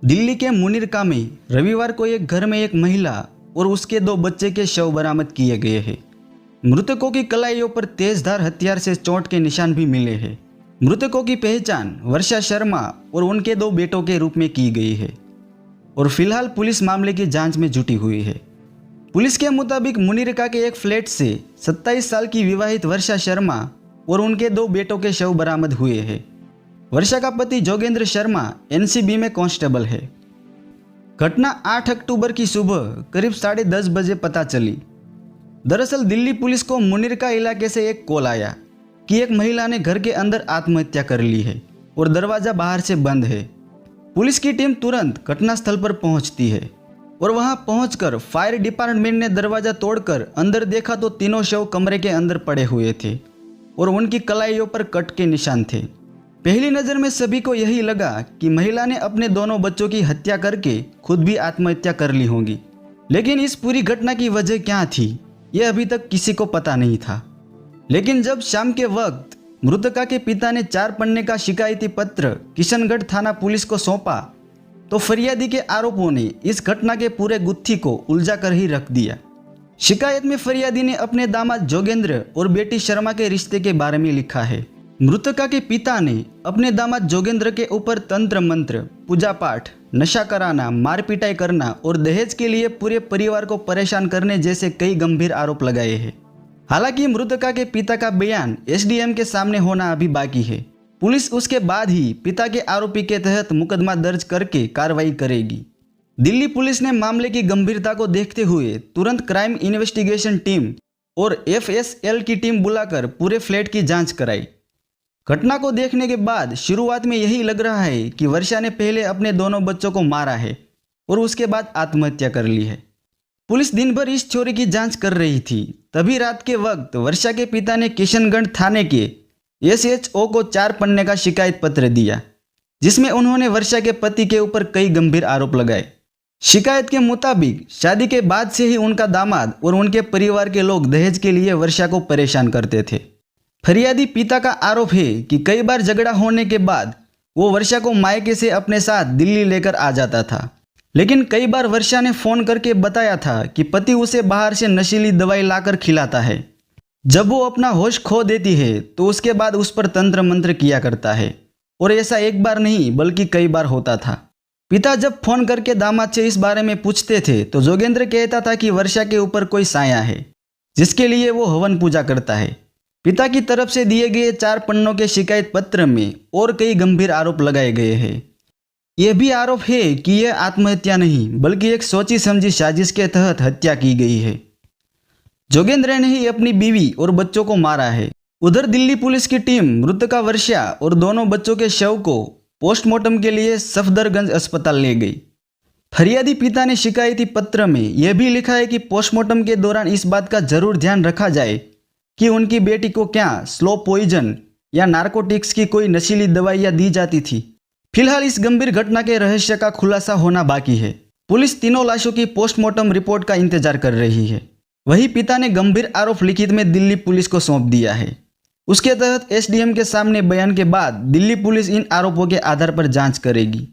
दिल्ली के मुनीरका में रविवार को एक घर में एक महिला और उसके 2 बच्चे के शव बरामद किए गए हैं। मृतकों की कलाइयों पर तेजधार हथियार से चोट के निशान भी मिले हैं। मृतकों की पहचान वर्षा शर्मा और उनके 2 बेटों के रूप में की गई है और फिलहाल पुलिस मामले की जांच में जुटी हुई है। पुलिस के मुताबिक मुनीरका के एक फ्लैट से 27 साल की विवाहित वर्षा शर्मा और उनके 2 बेटों के शव बरामद हुए हैं। वर्षा का पति जोगेंद्र शर्मा एनसीबी में कांस्टेबल है। घटना 8 अक्टूबर की सुबह करीब 10:30 बजे पता चली। दरअसल दिल्ली पुलिस को मुनीरका इलाके से एक कॉल आया कि एक महिला ने घर के अंदर आत्महत्या कर ली है और दरवाजा बाहर से बंद है। पुलिस की टीम तुरंत घटनास्थल पर पहुंचती है और वहां पहुंचकर फायर डिपार्टमेंट ने दरवाजा तोड़कर अंदर देखा तो तीनों शव कमरे के अंदर पड़े हुए थे और उनकी कलाइयों पर कट के निशान थे। पहली नज़र में सभी को यही लगा कि महिला ने अपने दोनों बच्चों की हत्या करके खुद भी आत्महत्या कर ली होगी, लेकिन इस पूरी घटना की वजह क्या थी यह अभी तक किसी को पता नहीं था। लेकिन जब शाम के वक्त मृतका के पिता ने 4 पन्ने का शिकायती पत्र किशनगढ़ थाना पुलिस को सौंपा तो फरियादी के आरोपों ने इस घटना के पूरे गुत्थी को उलझा कर ही रख दिया। शिकायत में फरियादी ने अपने दामाद जोगेंद्र और बेटी शर्मा के रिश्ते के बारे में लिखा है। मृतका के पिता ने अपने दामाद जोगेंद्र के ऊपर तंत्र मंत्र, पूजा पाठ, नशा कराना, मार पिटाई करना और दहेज के लिए पूरे परिवार को परेशान करने जैसे कई गंभीर आरोप लगाए हैं। हालांकि मृतका के पिता का बयान एसडीएम के सामने होना अभी बाकी है। पुलिस उसके बाद ही पिता के आरोपी के तहत मुकदमा दर्ज करके कार्रवाई करेगी। दिल्ली पुलिस ने मामले की गंभीरता को देखते हुए तुरंत क्राइम इन्वेस्टिगेशन टीम और एफएसएल की टीम बुलाकर पूरे फ्लैट की जांच कराई। घटना को देखने के बाद शुरुआत में यही लग रहा है कि वर्षा ने पहले अपने दोनों बच्चों को मारा है और उसके बाद आत्महत्या कर ली है। पुलिस दिन भर इस चोरी की जांच कर रही थी। तभी रात के वक्त वर्षा के पिता ने किशनगढ़ थाने के एसएचओ को 4 पन्ने का शिकायत पत्र दिया, जिसमें उन्होंने वर्षा के पति के ऊपर कई गंभीर आरोप लगाए। शिकायत के मुताबिक शादी के बाद से ही उनका दामाद और उनके परिवार के लोग दहेज के लिए वर्षा को परेशान करते थे। फरियादी पिता का आरोप है कि कई बार झगड़ा होने के बाद वो वर्षा को मायके से अपने साथ दिल्ली लेकर आ जाता था, लेकिन कई बार वर्षा ने फोन करके बताया था कि पति उसे बाहर से नशीली दवाई लाकर खिलाता है। जब वो अपना होश खो देती है तो उसके बाद उस पर तंत्र मंत्र किया करता है और ऐसा एक बार नहीं बल्कि कई बार होता था। पिता जब फोन करके दामाद से इस बारे में पूछते थे तो जोगेंद्र कहता था कि वर्षा के ऊपर कोई साया है जिसके लिए वो हवन पूजा करता है। पिता की तरफ से दिए गए 4 पन्नों के शिकायत पत्र में और कई गंभीर आरोप लगाए गए हैं। यह भी आरोप है कि यह आत्महत्या नहीं बल्कि एक सोची समझी साजिश के तहत हत्या की गई है। जोगेंद्र ने ही अपनी बीवी और बच्चों को मारा है। उधर दिल्ली पुलिस की टीम मृतका वर्षा और दोनों बच्चों के शव को पोस्टमार्टम के लिए सफदरगंज अस्पताल ले गई। फरियादी पिता ने शिकायती पत्र में यह भी लिखा है कि पोस्टमार्टम के दौरान इस बात का जरूर ध्यान रखा जाए कि उनकी बेटी को क्या स्लो पॉइजन या नारकोटिक्स की कोई नशीली दवाइयां दी जाती थी। फिलहाल इस गंभीर घटना के रहस्य का खुलासा होना बाकी है। पुलिस तीनों लाशों की पोस्टमार्टम रिपोर्ट का इंतजार कर रही है। वहीं पिता ने गंभीर आरोप लिखित में दिल्ली पुलिस को सौंप दिया है। उसके तहत एसडीएम के सामने बयान के बाद दिल्ली पुलिस इन आरोपों के आधार पर जांच करेगी।